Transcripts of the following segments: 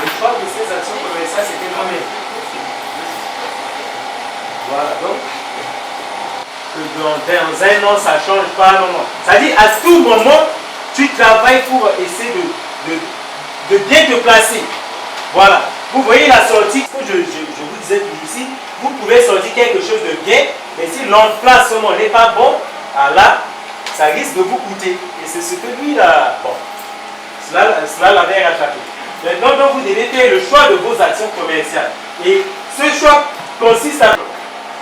Le choix de ces actions commerciales, c'était combien? Voilà, donc, que dans un an, ça ne change pas, non, non. C'est-à-dire, à tout moment, tu travailles pour essayer de bien te placer. Voilà. Vous voyez la sortie, je vous disais toujours ici, vous pouvez sortir quelque chose de bien, mais si l'emplacement n'est pas bon, alors là, ça risque de vous coûter. Et c'est ce que lui, là, bon, cela l'avait rattrapé. Maintenant, donc, vous devez faire le choix de vos actions commerciales. Et ce choix consiste à...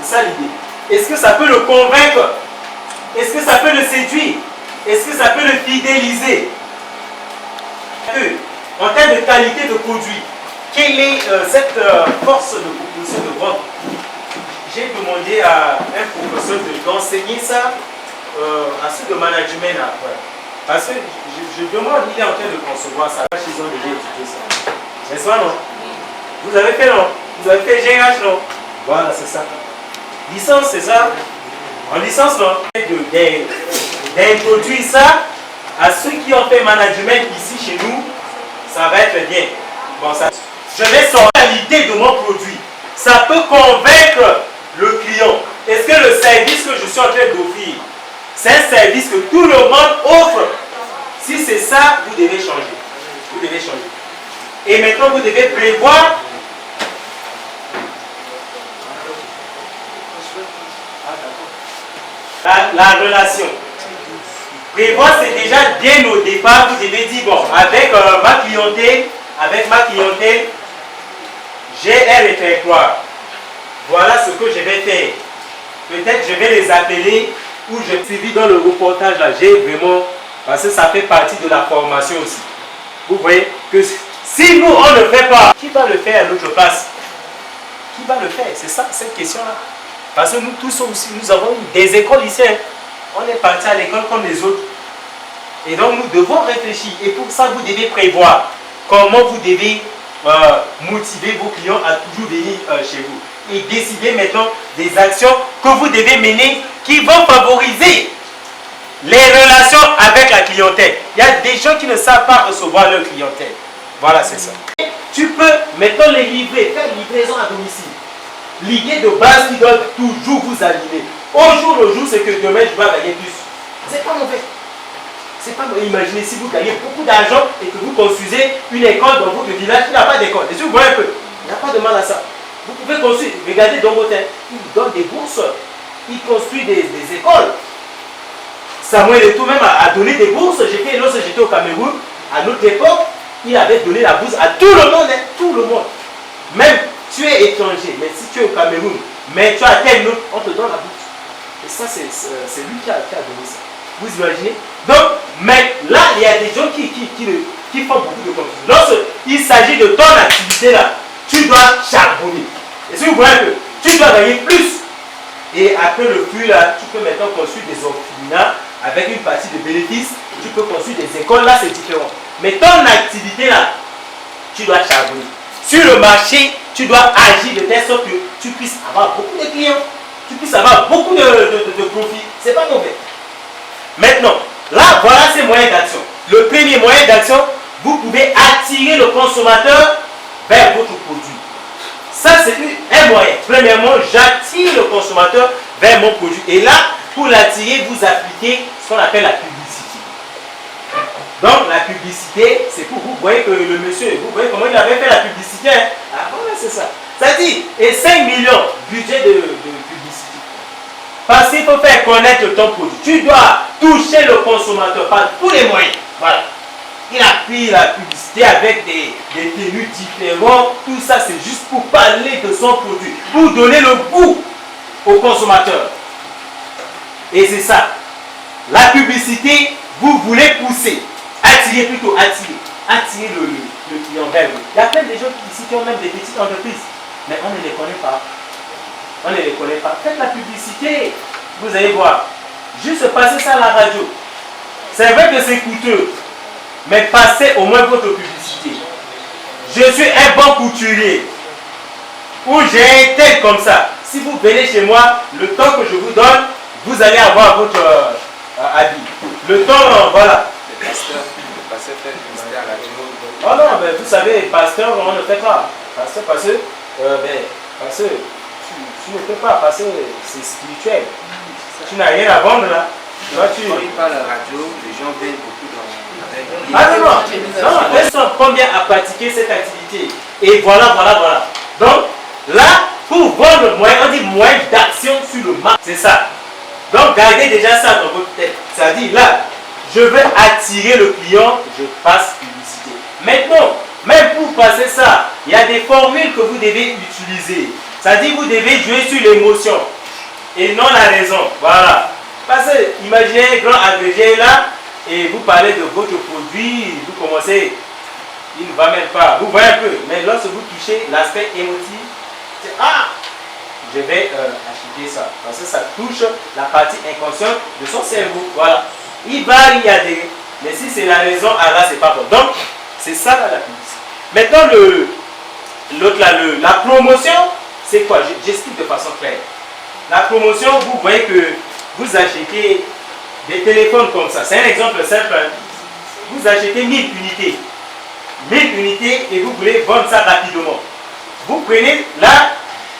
C'est ça l'idée. Est-ce que ça peut le convaincre? Est-ce que ça peut le séduire? Est-ce que ça peut le fidéliser? En termes de qualité de produit, quelle est cette force de proposition de vente? J'ai demandé à un professeur d'enseigner ça à ceux de management après. Parce que je demande, il est en train de concevoir ça. Ils ont déjà étudié ça. N'est-ce pas, non? Vous avez fait, non? Vous avez fait GH, non? Voilà, c'est ça. Licence, c'est ça? En licence, non? D'introduire ça à ceux qui ont fait management ici chez nous, ça va être bien. Bon, ça, je vais sortir l'idée de mon produit. Ça peut convaincre le client. Est-ce que le service que je suis en train d'offrir, c'est un service que tout le monde offre? Si c'est ça, vous devez changer. Vous devez changer. Et maintenant, vous devez prévoir la relation. Prévoir, c'est déjà bien au départ, vous devez dire, bon, avec ma clientèle, j'ai un répertoire. Voilà ce que je vais faire. Peut-être je vais les appeler ou je suivi dans le reportage là. J'ai vraiment, parce que ça fait partie de la formation aussi. Vous voyez que si nous on ne le fait pas, qui va le faire à notre place? Qui va le faire? C'est ça, cette question-là. Parce que nous tous aussi, nous avons des écoles ici. On est parti à l'école comme les autres. Et donc nous devons réfléchir. Et pour ça, vous devez prévoir comment vous devez motiver vos clients à toujours venir chez vous. Et décider maintenant des actions que vous devez mener qui vont favoriser les relations avec la clientèle. Il y a des gens qui ne savent pas recevoir leur clientèle. Voilà, c'est ça. Tu peux maintenant les livrer, faire livraison à domicile. L'idée de base qui doit toujours vous animer. Au jour le jour, c'est que demain, je dois gagner plus. C'est pas mauvais. C'est pas mauvais. Imaginez si vous gagnez beaucoup d'argent et que vous construisez une école dans votre village qui n'a pas d'école. Et si vous voyez un peu, il n'y a pas de mal à ça. Vous pouvez construire. Regardez Dangote, il donne des bourses. Il construit des écoles. Samuel Eto'o même a donné des bourses. Lorsque j'étais au Cameroun, à notre époque, il avait donné la bourse à tout le monde. Hein, tout le monde. Même tu es étranger, mais si tu es au Cameroun, mais tu as tel note, on te donne la bourse. Et ça, c'est lui qui a donné ça. Vous imaginez? Donc, mais là, il y a des gens qui font beaucoup de confusion. Lorsqu'il s'agit de ton activité là, tu dois charbonner. Et si vous voyez que tu dois gagner plus, et après le flux là, tu peux maintenant construire des orphelinats avec une partie de bénéfices, tu peux construire des écoles, là c'est différent. Mais ton activité là, tu dois charbonner. Sur le marché, tu dois agir de telle sorte que tu puisses avoir beaucoup de clients, tu puisses avoir beaucoup de profits. C'est pas mauvais. Maintenant, là, voilà ces moyens d'action. Le premier moyen d'action, vous pouvez attirer le consommateur vers votre produit. Ça, c'est un moyen. Premièrement, j'attire le consommateur vers mon produit. Et là, pour l'attirer, vous appliquez ce qu'on appelle la publicité. Donc, la publicité, c'est pour vous voyez que le monsieur, vous voyez comment il avait fait la publicité. Hein? Ah, voilà, c'est ça. Ça dit, et 5 millions budget de publicité. Parce qu'il faut faire connaître ton produit. Tu dois toucher le consommateur par tous les moyens. Voilà. Il a pris la publicité avec des tenues différentes. Tout ça, c'est juste pour parler de son produit. Pour donner le goût au consommateur. Et c'est ça. La publicité, vous voulez pousser. Attirer plutôt, attirer le client vers vous. Il y a plein de gens ici qui ont même des petites entreprises. Mais on ne les connaît pas. On ne les connaît pas. Faites la publicité. Vous allez voir. Juste passer ça à la radio. C'est vrai que c'est coûteux. Mais passez au moins votre publicité. Je suis un bon couturier. Ou j'ai un tel comme ça. Si vous venez chez moi, le temps que je vous donne, vous allez avoir votre habit. Le temps, voilà. penser faire publicité à la radio. Oh non, mais vous savez, pasteur, on ne fait pas. Pasteur, parce que, tu ne peux pas, parce que c'est spirituel. Tu n'as rien à vendre là. Quand il parle à la radio, les gens viennent beaucoup dans avec. Ah non, elles sont combien à pratiquer cette activité. Et voilà. Donc, là, pour vendre moyen, on dit moyen d'action sur le marché. C'est ça. Donc, gardez déjà ça dans votre tête. C'est-à-dire, là, je veux attirer le client, je passe publicité. Maintenant, même pour passer ça, il y a des formules que vous devez utiliser. C'est-à-dire, vous devez jouer sur l'émotion et non la raison. Voilà. Parce que, imaginez un grand agrégé là, et vous parlez de votre produit, vous commencez, il ne va même pas. Vous voyez un peu, mais lorsque vous touchez l'aspect émotif, c'est ah, je vais acheter ça. Parce que ça touche la partie inconsciente de son cerveau. Voilà. Il va y adhérer. Mais si c'est la raison, ah là, c'est pas bon. Donc, c'est ça là, la publicité. Maintenant, l'autre là, la promotion, c'est quoi? J'explique de façon claire. La promotion, vous voyez que vous achetez des téléphones comme ça. C'est un exemple simple. Vous achetez 1000 unités. 1000 unités et vous voulez vendre ça rapidement. Vous prenez, là,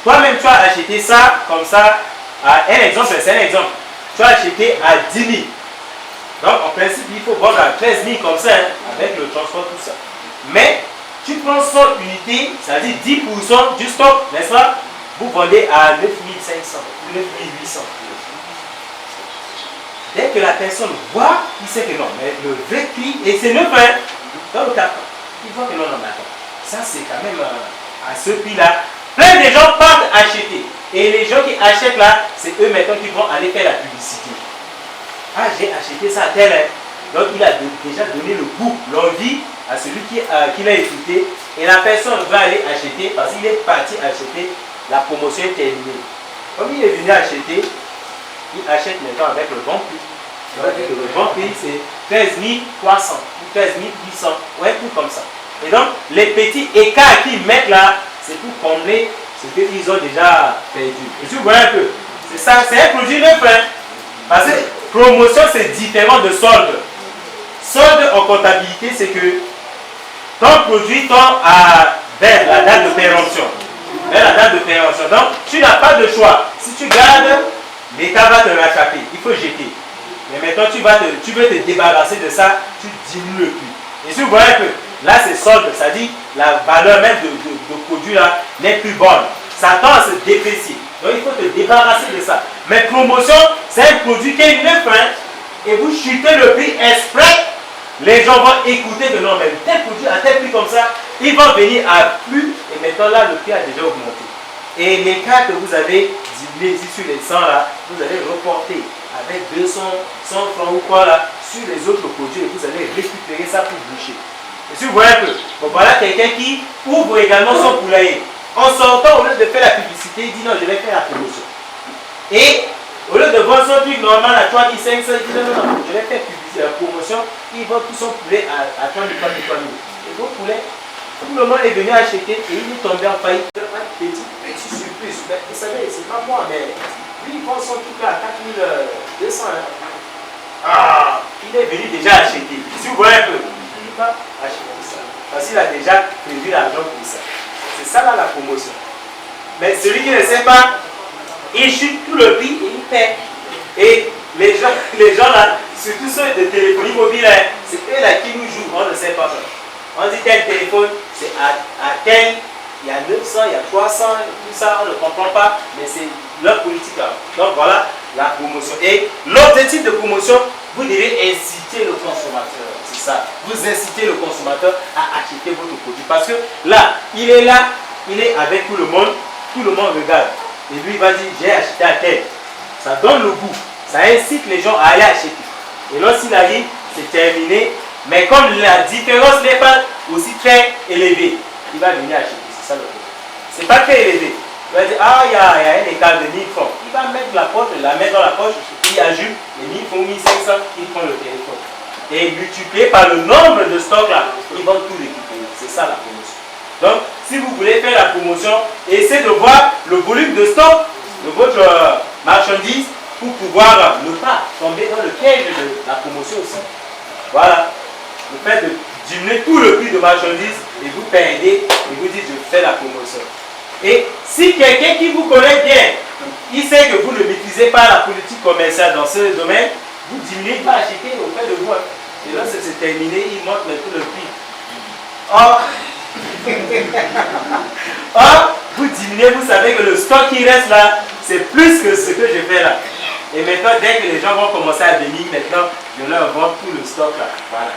toi-même tu as acheté ça comme ça. Un exemple, c'est un exemple. Tu as acheté à 10 000. Donc, en principe, il faut vendre à 13 000 comme ça, hein, avec le transport, tout ça. Mais, tu prends 100 unités, c'est-à-dire 10% du stock, n'est-ce pas? Vous vendez à 9 500 ou 9 800. Dès que la personne voit, il sait que non, mais le vrai prix, et c'est 9 hein, dans le cas, il voit que non, mais attends, ça c'est quand même à ce prix-là. Plein de gens partent acheter. Et les gens qui achètent là, c'est eux maintenant qui vont aller faire la publicité. Ah, j'ai acheté ça à tel. Hein. Donc il a déjà donné le goût, l'envie à celui qui l'a écouté. Et la personne va aller acheter parce qu'il est parti acheter, la promotion est terminée. Comme il est venu acheter, il achète maintenant avec le bon prix. Donc, le bon prix c'est 13 300 ou 13 800, ouais, tout comme ça. Et donc les petits écarts qu'ils mettent là, c'est pour combler ce qu'ils ont déjà perdu. Et tu vois un peu, c'est ça, c'est un produit neuf. Hein? Parce que promotion c'est différent de solde. Solde en comptabilité, c'est que ton produit tend vers la date de péremption. Vers la date de péremption. Donc tu n'as pas de choix. Si tu gardes, l'État va te rattraper, il faut jeter. Mais maintenant tu veux te débarrasser de ça, tu diminues le prix. Et si vous voyez que là c'est solde, ça dit la valeur même de produit là n'est plus bonne. Ça tend à se déprécier. Donc il faut te débarrasser de ça. Mais promotion, c'est un produit qui est neuf hein, et vous chutez le prix exprès. Les gens vont écouter que non, mais tel produit à tel prix comme ça, ils vont venir à plus et maintenant là le prix a déjà augmenté. Et les cas que vous avez diminué ici sur les 100 là, vous allez reporter avec 200, 100 francs ou quoi là, sur les autres produits et vous allez récupérer ça pour boucher. Et si vous voyez un peu, bon, voilà quelqu'un qui ouvre également son poulailler. En sortant, au lieu de faire la publicité, il dit non, je vais faire la promotion. Et au lieu de vendre son truc normal à 3500, il dit non, je vais faire publicité, la promotion, il vend tout son poulet à 30 000, 3 000. Et vos poulets, tout le monde est venu acheter et il est tombé en faillite. Petit surprise. Mais vous savez, c'est pas moi, mais lui, il vend son truc là à 4200. Ah, il est venu déjà acheter. Si vous voyez un peu, il va acheter ça. Parce qu'il a déjà prévu l'argent pour ça. C'est ça là la promotion. Mais celui qui ne sait pas, il chute tout le prix et il perd. Et les gens là, surtout ceux de téléphonie mobile, c'est eux là qui nous jouent, on ne sait pas. On dit tel téléphone, c'est à tel, il y a 900, il y a 300, tout ça, on ne comprend pas, mais c'est leur politique là. Donc voilà la promotion. Et l'objectif de promotion, vous devez inciter le consommateur. C'est ça. Vous incitez le consommateur à acheter votre produit. Parce que là, il est avec tout le monde regarde. Et lui, il va dire, j'ai acheté à tel. Ça donne le goût. Ça incite les gens à aller acheter. Et lorsqu'il arrive, c'est terminé. Mais comme la différence n'est pas aussi très élevée, il va venir acheter. C'est ça le problème. Ce n'est pas très élevé. Il va dire, ah, il y a un écart de 1000 francs. Il va mettre la mettre dans la poche, il ajoute les 1000 francs, 1500, il prend le téléphone. Et multiplié par le nombre de stocks là, ils vont tout récupérer. C'est ça la promotion. Donc, si vous voulez faire la promotion, essayez de voir le volume de stock de votre marchandise pour pouvoir ne pas tomber dans le piège de la promotion aussi. Voilà. vous faites de diminuer tout le prix de marchandises et vous perdez et vous dites je fais la promotion. Et si quelqu'un qui vous connaît bien, il sait que vous ne maîtrisez pas la politique commerciale dans ce domaine, vous diminuez, il va acheter auprès de vous. Et là c'est terminé, il monte tout le prix. Or, vous diminuez, vous savez que le stock qui reste là, c'est plus que ce que je fais là. Et maintenant, dès que les gens vont commencer à venir, maintenant, je leur vends tout le stock là. Voilà.